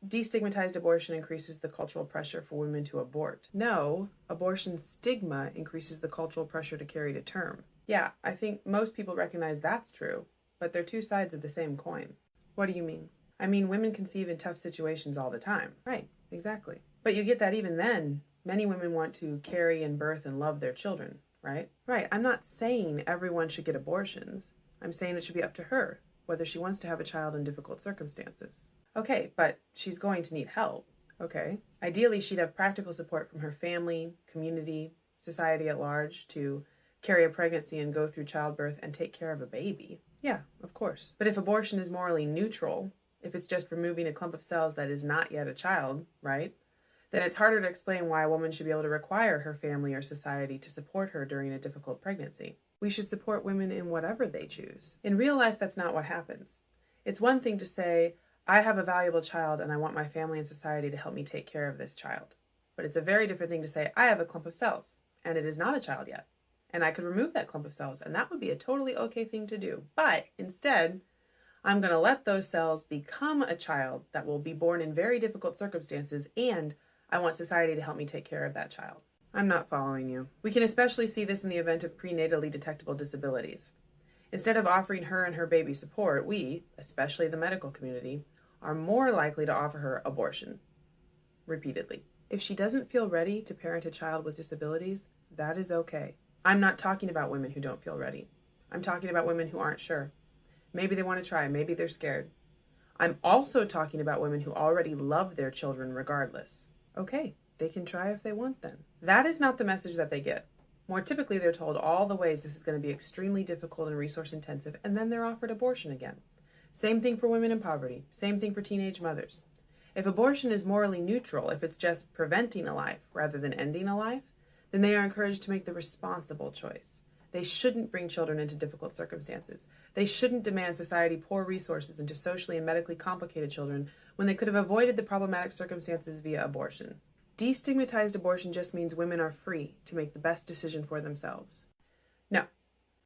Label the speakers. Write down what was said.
Speaker 1: destigmatized abortion increases the cultural pressure for women to abort. No, abortion stigma increases the cultural pressure to carry to term. Yeah, I think most people recognize that's true, but they're two sides of the same coin. What do you mean? I mean, women conceive in tough situations all the time. Right, exactly. But you get that even then. Many women want to carry and birth and love their children, right? Right, I'm not saying everyone should get abortions. I'm saying it should be up to her, whether she wants to have a child in difficult circumstances. Okay, but she's going to need help. Okay. Ideally, she'd have practical support from her family, community, society at large to carry a pregnancy and go through childbirth and take care of a baby. Yeah, of course. But if abortion is morally neutral, if it's just removing a clump of cells that is not yet a child, right? Then it's harder to explain why a woman should be able to require her family or society to support her during a difficult pregnancy. We should support women in whatever they choose. In real life, that's not what happens. It's one thing to say, I have a valuable child and I want my family and society to help me take care of this child. But it's a very different thing to say, I have a clump of cells and it is not a child yet. And I could remove that clump of cells and that would be a totally okay thing to do. But instead, I'm going to let those cells become a child that will be born in very difficult circumstances, and I want society to help me take care of that child. I'm not following you. We can especially see this in the event of prenatally detectable disabilities. Instead of offering her and her baby support, we, especially the medical community, are more likely to offer her abortion. Repeatedly. If she doesn't feel ready to parent a child with disabilities, that is okay. I'm not talking about women who don't feel ready. I'm talking about women who aren't sure. Maybe they want to try, maybe they're scared. I'm also talking about women who already love their children regardless. Okay, they can try if they want then. That is not the message that they get. More typically, they're told all the ways this is going to be extremely difficult and resource intensive, and then they're offered abortion again. Same thing for women in poverty. Same thing for teenage mothers. If abortion is morally neutral, if it's just preventing a life rather than ending a life, then they are encouraged to make the responsible choice. They shouldn't bring children into difficult circumstances. They shouldn't demand society pour resources into socially and medically complicated children when they could have avoided the problematic circumstances via abortion. Destigmatized abortion just means women are free to make the best decision for themselves.